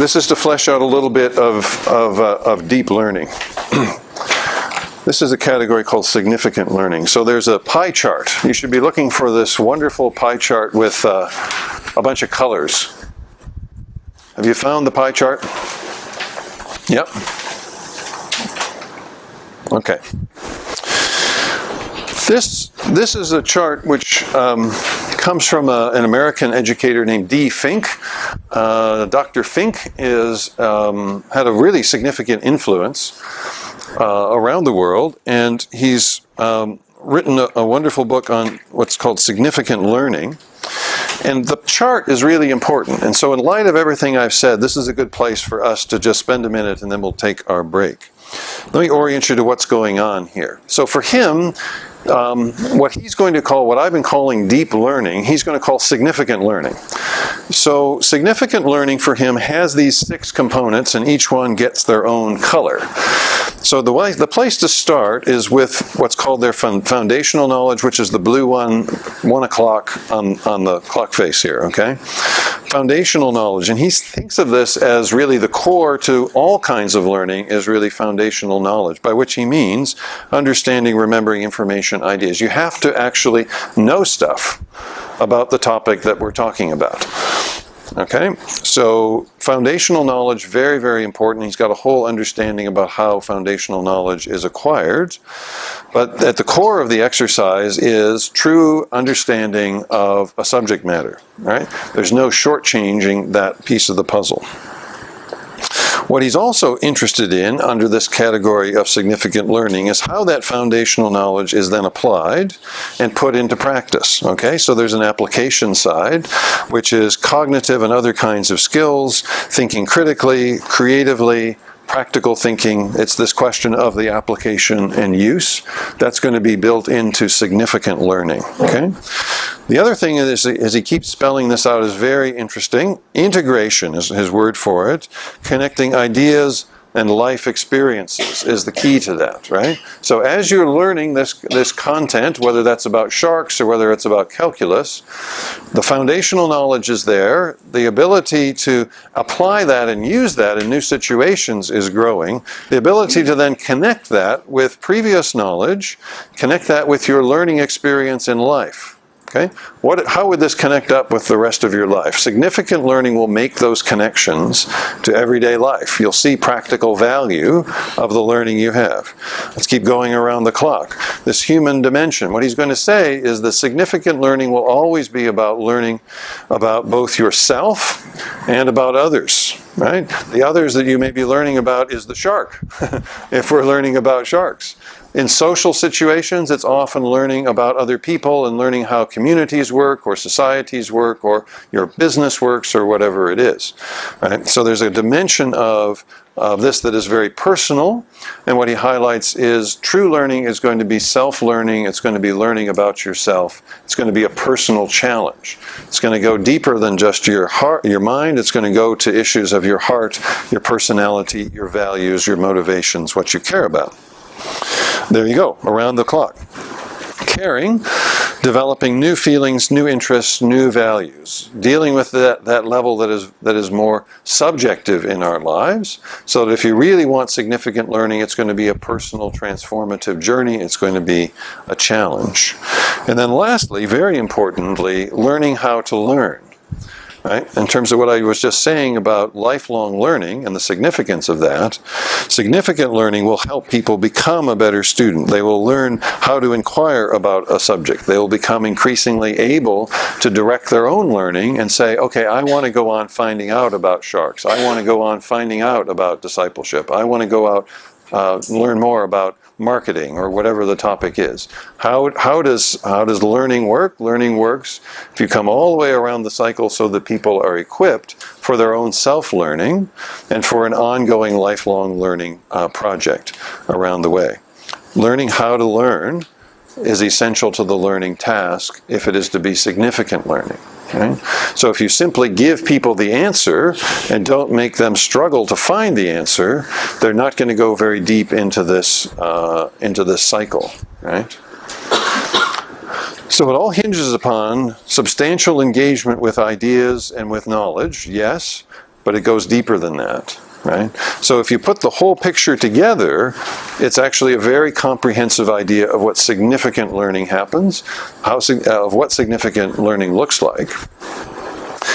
This is to flesh out a little bit of deep learning. This is a category called significant learning. So there's a pie chart. You should be looking for this wonderful pie chart with a bunch of colors. Have you found the pie chart? Yep. Okay. This is a chart which comes from an American educator named D. Fink. Dr. Fink had a really significant influence around the world, and he's written a wonderful book on what's called significant learning. And the chart is really important. And so in light of everything I've said, this is a good place for us to just spend a minute, and then we'll take our break. Let me orient you to what's going on here. So for him, what he's going to call, what I've been calling deep learning, he's going to call significant learning. So significant learning for him has these 6 components, and each one gets their own color. So the place to start is with what's called their foundational knowledge, which is the blue one, 1 o'clock on the clock face here, okay? Foundational knowledge, and he thinks of this as really the core to all kinds of learning is really foundational knowledge, by which he means understanding, remembering information, ideas. You have to actually know stuff about the topic that we're talking about. Okay, so foundational knowledge, very, very important. He's got a whole understanding about how foundational knowledge is acquired. But at the core of the exercise is true understanding of a subject matter, right? There's no shortchanging that piece of the puzzle. What he's also interested in under this category of significant learning is how that foundational knowledge is then applied and put into practice. Okay, so there's an application side, which is cognitive and other kinds of skills, thinking critically, creatively, practical thinking. It's this question of the application and use that's going to be built into significant learning. Okay. The other thing is, as he keeps spelling this out, is very interesting. Integration is his word for it. Connecting ideas and life experiences is the key to that, right? So as you're learning this content, whether that's about sharks or whether it's about calculus, the foundational knowledge is there. The ability to apply that and use that in new situations is growing. The ability to then connect that with previous knowledge, connect that with your learning experience in life. Okay? How would this connect up with the rest of your life? Significant learning will make those connections to everyday life. You'll see practical value of the learning you have. Let's keep going around the clock. This human dimension. What he's going to say is that significant learning will always be about learning about both yourself and about others. Right? The others that you may be learning about is the shark, if we're learning about sharks. In social situations, it's often learning about other people and learning how communities work or societies work or your business works or whatever it is. Right? So there's a dimension of this that is very personal, and what he highlights is true learning is going to be self-learning. It's going to be learning about yourself. It's going to be a personal challenge. It's going to go deeper than just your heart, your mind. It's going to go to issues of your heart, your personality, your values, your motivations, what you care about. There you go, around the clock. Caring, developing new feelings, new interests, new values, dealing with that level that is more subjective in our lives, so that if you really want significant learning, it's going to be a personal transformative journey. It's going to be a challenge. And then lastly, very importantly, learning how to learn. Right? In terms of what I was just saying about lifelong learning and the significance of that, significant learning will help people become a better student. They will learn how to inquire about a subject. They will become increasingly able to direct their own learning and say, okay, I want to go on finding out about sharks. I want to go on finding out about discipleship. I want to go out learn more about marketing or whatever the topic is. How does learning work? Learning works if you come all the way around the cycle so that people are equipped for their own self-learning and for an ongoing lifelong learning project around the way. Learning how to learn is essential to the learning task if it is to be significant learning. Okay? So if you simply give people the answer and don't make them struggle to find the answer, they're not going to go very deep into this cycle. Right? So it all hinges upon substantial engagement with ideas and with knowledge, yes, but it goes deeper than that. Right? So if you put the whole picture together, it's actually a very comprehensive idea of what significant learning happens, of what significant learning looks like.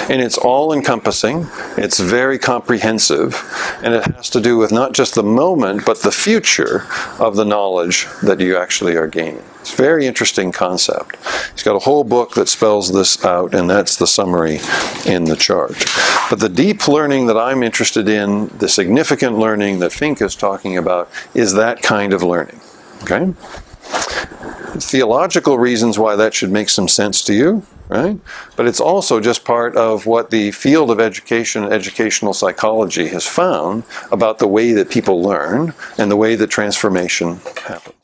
And it's all-encompassing, it's very comprehensive, and it has to do with not just the moment, but the future of the knowledge that you actually are gaining. It's a very interesting concept. He's got a whole book that spells this out, and that's the summary in the chart. But the deep learning that I'm interested in, the significant learning that Fink is talking about, is that kind of learning. Okay? Theological reasons why that should make some sense to you, right? But it's also just part of what the field of education and educational psychology has found about the way that people learn and the way that transformation happens.